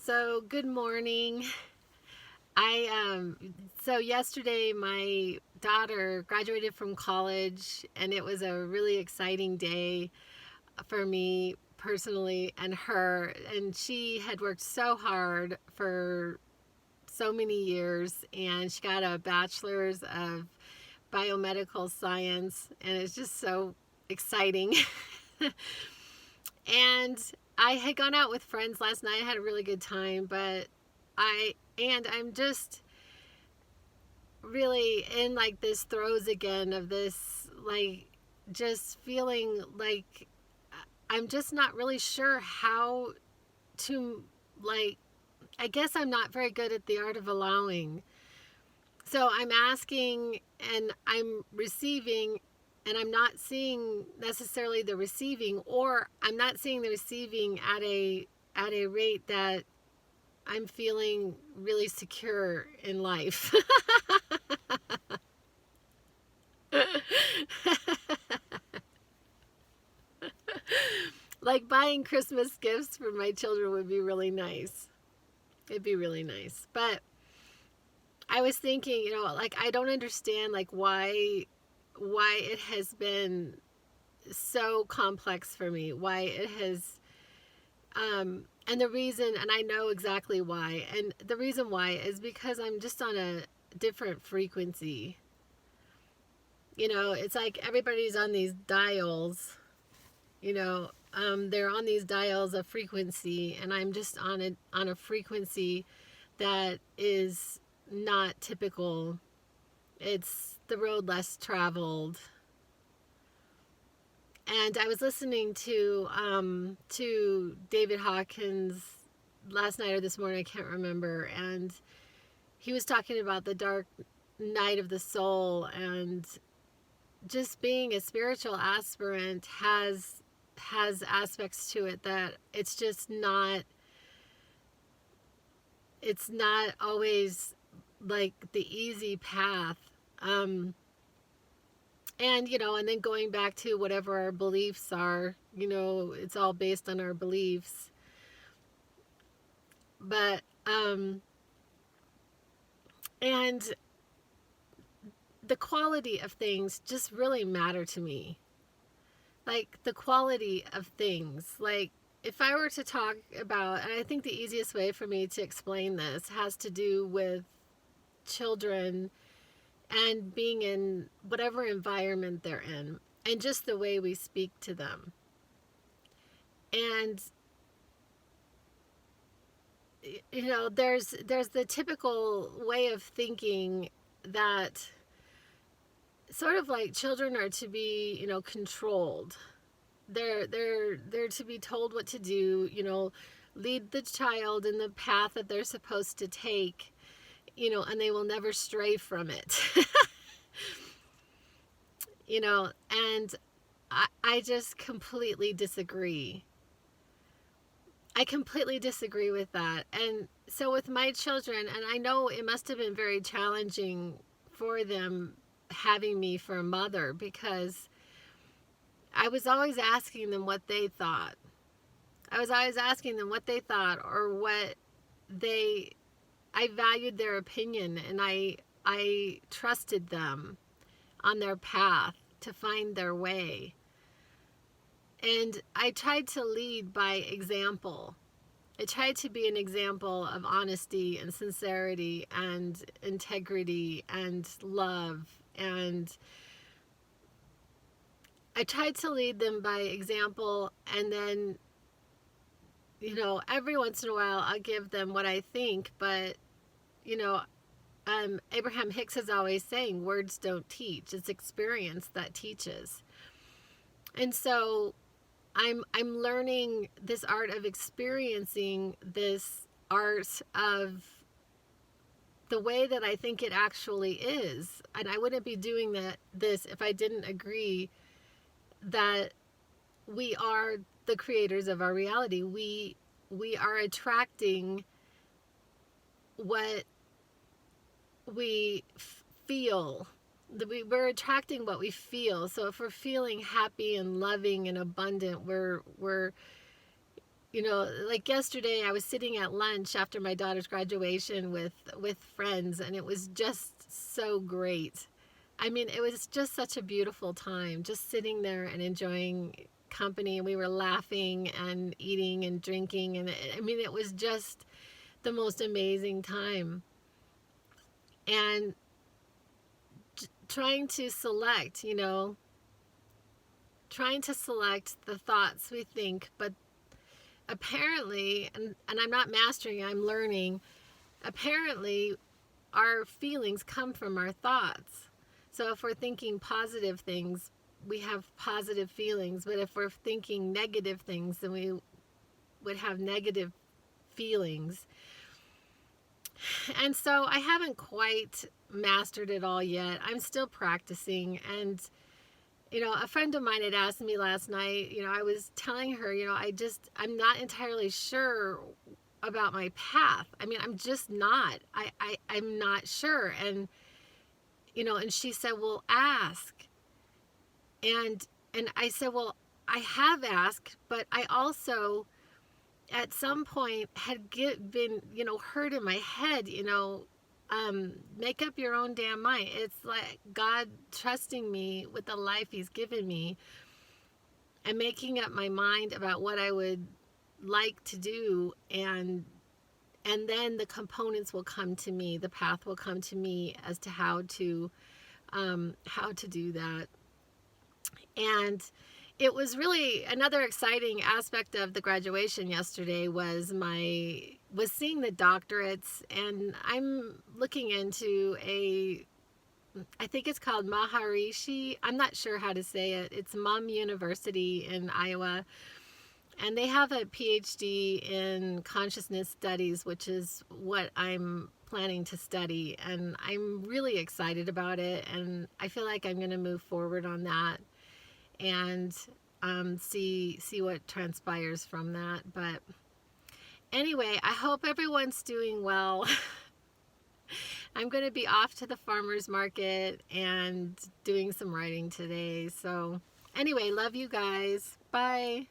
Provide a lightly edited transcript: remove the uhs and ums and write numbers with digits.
So good morning. So yesterday my daughter graduated from college and it was a really exciting day for me personally and her, and she had worked so hard for so many years and she got a bachelor's of biomedical science, and it's just so exciting. And I had gone out with friends last night. I had a really good time, but I'm just really in like this throes again of this, like, just feeling like I'm just not really sure how to, like, I guess I'm not very good at the art of allowing. So I'm asking and I'm receiving, and I'm not seeing necessarily the receiving, or I'm not seeing the receiving at a rate that I'm feeling really secure in life. Like buying Christmas gifts for my children would be really nice. It'd be really nice. But I was thinking, like, I don't understand like why it has been so complex for me. Why it has and the reason, and I know exactly why. And the reason why is because I'm just on a different frequency. It's like everybody's on these dials, they're on these dials of frequency, and I'm just on a frequency that is not typical. It's the road less traveled. And I was listening to David Hawkins last night or this morning, I can't remember, and he was talking about the dark night of the soul, and just being a spiritual aspirant has aspects to it that it's not always like the easy path. um and then going back to whatever our beliefs are, it's all based on our beliefs. But and the quality of things just really matter to me. Like the quality of things. Like, if I were to talk about, and I think the easiest way for me to explain this has to do with children and being in whatever environment they're in, and just the way we speak to them. And there's the typical way of thinking that sort of like children are to be, controlled. They're to be told what to do, lead the child in the path that they're supposed to take, and they will never stray from it. And I just completely disagree. I completely disagree with that. And so with my children, and I know it must have been very challenging for them having me for a mother, because I was always asking them what they thought. I was always asking them what they thought, or what they I valued their opinion, and I trusted them on their path to find their way. And I tried to lead by example. I tried to be an example of honesty and sincerity and integrity and love. And I tried to lead them by example. And then, every once in a while I'll give them what I think. But, you know, Abraham Hicks is always saying words don't teach, it's experience that teaches. And so I'm learning this art of experiencing this art of the way that I think it actually is. And I wouldn't be doing this if I didn't agree that we are the creators of our reality. We are attracting what we feel. We're attracting what we feel. So if we're feeling happy and loving and abundant, we're you know, like yesterday I was sitting at lunch after my daughter's graduation with friends, and it was just so great. I mean, it was just such a beautiful time, just sitting there and enjoying company. We were laughing and eating and drinking, and I mean, it was just the most amazing time. And trying to select, you know, trying to select the thoughts we think, but apparently, and I'm not mastering, I'm learning, apparently our feelings come from our thoughts. So if we're thinking positive things, we have positive feelings, but if we're thinking negative things, then we would have negative feelings. And so I haven't quite mastered it all yet. I'm still practicing. And, you know, a friend of mine had asked me last night, you know, I was telling her, you know, I'm not entirely sure about my path. I mean, I'm just not. I'm not sure. And, you know, and she said, well, ask. And I said, well, I have asked, but I also at some point had been, you know, heard in my head, you know, make up your own damn mind. It's like God trusting me with the life He's given me and making up my mind about what I would like to do, and then the components will come to me. The path will come to me as to how to do that. And it was really another exciting aspect of the graduation yesterday was seeing the doctorates, and I'm looking into I think it's called Maharishi. I'm not sure how to say it. It's Mum University in Iowa, and they have a PhD in consciousness studies, which is what I'm planning to study, and I'm really excited about it, and I feel like I'm going to move forward on that and see what transpires from that. But anyway, I hope everyone's doing well. I'm going to be off to the farmer's market and doing some writing today. So anyway, love you guys. Bye.